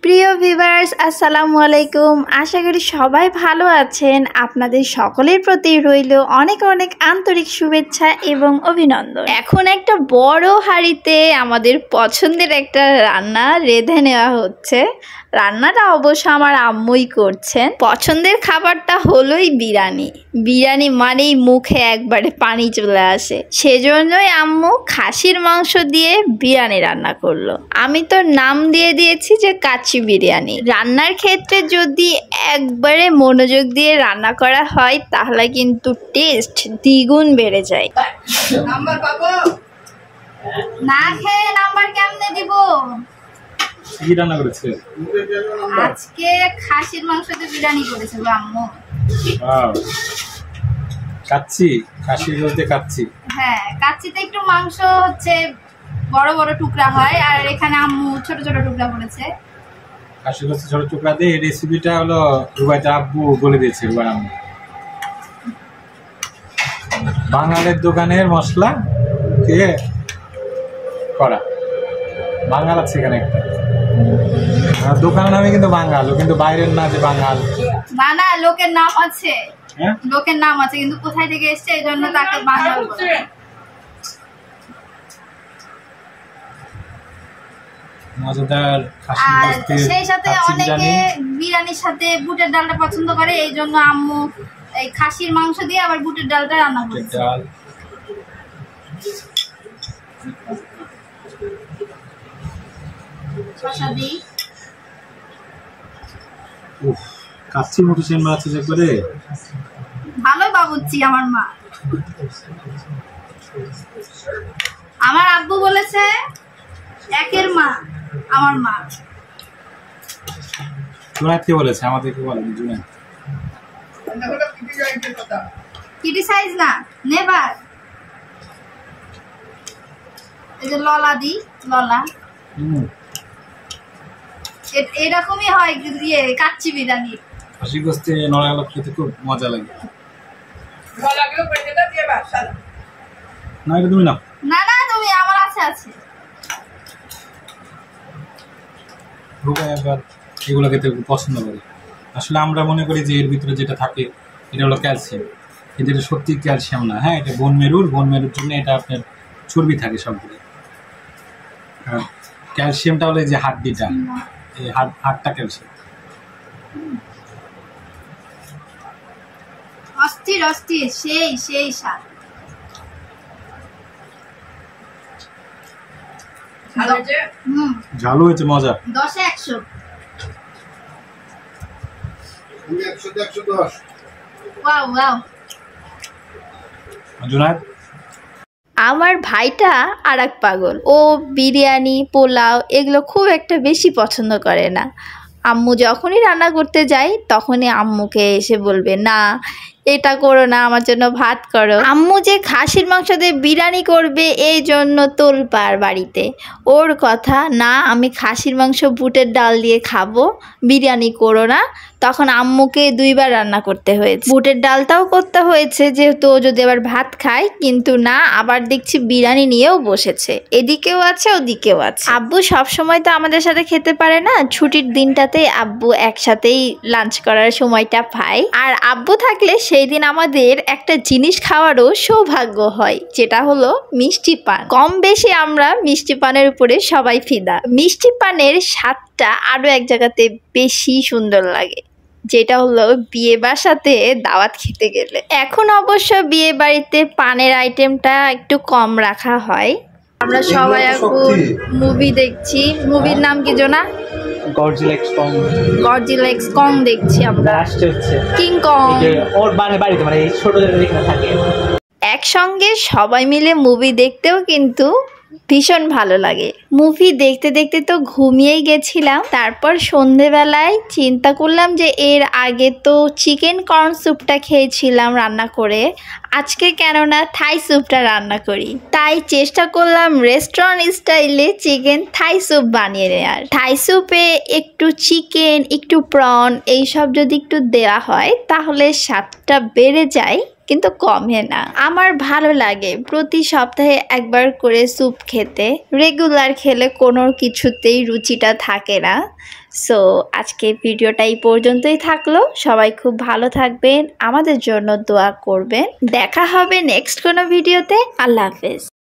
প্রিয় ভিউয়ার্স আসসালামু আলাইকুম। আশা করি সবাই ভালো আছেন। আপনাদের সকলের প্রতি রইল অনেক অনেক আন্তরিক শুভেচ্ছা এবং অভিনন্দন। এখন একটা বড় হাঁড়িতে আমাদের পছন্দের একটা রান্না রেঁধে নেওয়া হচ্ছে। রান্নাটা অবশ্য আমার আম্মুই করছেন। পছন্দের খাবারটা হলোই বিরিয়ানি। বিরিয়ানি মানেই মুখে একবারে পানি চলে আসে, সেজন্যই আম্মু খাসির মাংস দিয়ে বিরিয়ানি রান্না করলো। আমি তো নাম দিয়ে দিয়েছি যে কাচ্চি বিরিয়ানি। রান্নার ক্ষেত্রে যদি একবারে মনোযোগ দিয়ে রান্না করা হয় তাহলে কিন্তু টেস্ট দ্বিগুণ বেড়ে যায়। নাম্বার পাবো না খেয়ে নাম্বার কেমনে দিব? কি রান্না করেছে আজকে খাসির মাংস দিয়ে বিরিয়ানি করেছে আম্মু। কাচ্চি, খাসির বলতে কাচ্চি। হ্যাঁ, কাচ্চিতে একটু মাংস হচ্ছে বড় বড় টুকরা হয়, আর এখানে আম্মু ছোট ছোট টুকরা করেছে। খাসির হচ্ছে ছোট টুকরা দিয়ে। এই রেসিপিটা হলো রুবাইটা আব্বু বলে দিয়েছে। রুবাই আম্মু বাঙালের দোকানের মশলা দিয়ে করা। বাঙাল আছে এখানে একটা দোকানের নামে, কিন্তু বাঙাল, কিন্তু বাইরের না যে বাঙাল না না, লোকের নাম আছে। হ্যাঁ, লোকের নাম আছে, কিন্তু কোথায় থেকে এসেছে এই জন্য তাকে বাঙাল বলে। মজাদার খাসির আর গোশতের সেই সাথে কাচ্চি অনেকে বিরিয়ানি। বিরিয়ানির সাথে বুটের ডালটা পছন্দ করে, এই জন্য আম্মু এই খাসির মাংস দিয়ে আবার বুটের ডালটা রান্না করেছে। ডাল শসা দিই। উফ, কাচ্চি মুঠি সেন মাছ আছে করে। ভালো বাবুচ্ছি আমার মা। আমার আব্বু বলেছে একের মা আমার মা। জুনায়েদ কে বলেছে? আমাদেরকে বলেন জুনায়েদ। হলো পিটি জয়েন্টের কথা। ক্রিটিসাইজ না, নেভার। এই যে ললা দি, ললা এরকমই হয় ইয়ে কাচ্চি বিরিয়ানি। খাসি গোশতে নড়াগলা খেতে খুব মজা লাগে। গলাগুলো পেটে দাও দিয়ে বাস সাদা। না, এটা তুমি নাও। না না, তুমি আমার আছে। রুবাই আবার এগুলো খেতে খুব পছন্দ করে। আসলে আমরা মনে করি যে এর ভিতরে যেটা থাকে এটা হলো ক্যালসিয়াম, কিন্তু এটা সত্যি ক্যালসিয়াম না। হ্যাঁ, এটা বোন মেরুর জন্য এটা আপনার চর্বি থাকে সবগুলো। ক্যালসিয়ামটা হলো এই যে হাড্ডিটা, এই হাড়টা ক্যালসিয়াম। অস্থির অস্থির, সেই সেই স্বাদ। ভালো যে ঝালও হয়েছে, মজা। 10 এ 100। তুমি 100 110। Wow wow. জুনায়েদ আমার ভাইটা আর এক পাগল। ও বিরিয়ানি পোলাও এগুলো খুব একটা বেশি পছন্দ করে না। আম্মু যখনই রান্না করতে যাই তখনই আম্মুকে এসে বলবে, না এটা করো না, আমার জন্য ভাত করো। আম্মু যে খাসির মাংস দিয়ে বিরিয়ানি করবে এই জন্য তোলপাড় বাড়িতে। ওর কথা, না আমি খাসির মাংস বুটের ডাল দিয়ে খাবো, বিরিয়ানি করো না। তখন আম্মুকে 2 বার রান্না করতে হয়েছে। বুটের ডালটাও করতে হয়েছে যেহেতু ও যদি আবার ভাত খায়, কিন্তু না, আবার দেখছি বিরিয়ানি নিয়েও বসেছে। এদিকেও আছে ওদিকেও আছে। আব্বু সব সময় তো আমাদের সাথে খেতে পারে না, ছুটির দিনটাতে আব্বু একসাথেই লাঞ্চ করার সময়টা পায়। আর আব্বু থাকলে সেই দিন আমাদের একটা জিনিস খাওয়ারও সৌভাগ্য হয়, যেটা হলো মিষ্টি পান। কম বেশি আমরা মিষ্টি পানের উপরে সবাই ফিদা। মিষ্টি পানের স্বাদটা আরো এক জায়গাতে বেশি সুন্দর লাগে, যেটা হলো বিয়ে বাসাতে দাওয়াত খেতে গেলে। এখন অবশ্য বিয়ে বাড়িতে পানের আইটেমটা একটু কম রাখা হয়। আমরা সবাই এখন মুভি দেখছি। মুভির নাম কি জোনা? গডজিলা এক্স কং দেখছি আমরা। King Kong. ওর বাড়িতে মানে ছোটদের এখানে থাকে। একসঙ্গে সবাই মিলে মুভি দেখতেও কিন্তু ভীষণ ভালো লাগে। মুভি দেখতে দেখতে তো ঘুমিয়েই গেছিলাম। তারপর সন্ধেবেলায় চিন্তা করলাম যে এর আগে তো চিকেন কর্ন স্যুপটা খেয়েছিলাম রান্না করে, আজকে কেননা থাই স্যুপটা রান্না করি। তাই চেষ্টা করলাম রেস্টুরেন্ট স্টাইলে চিকেন থাই স্যুপ বানিয়ে নেওয়ার। থাই স্যুপে একটু চিকেন, একটু প্রন এইসব যদি একটু দেওয়া হয় তাহলে স্বাদটা বেড়ে যায়, কিন্তু কমে না। আমার ভালো লাগে প্রতি সপ্তাহে একবার করে স্যুপ খেতে। রেগুলার খেলে কোনো কিছুতেই রুচিটা থাকে না। সো আজকে ভিডিওটা এই পর্যন্তই থাকলো। সবাই খুব ভালো থাকবেন, আমাদের জন্য দোয়া করবেন। দেখা হবে নেক্সট কোনো ভিডিওতে। আল্লাহ হাফেজ।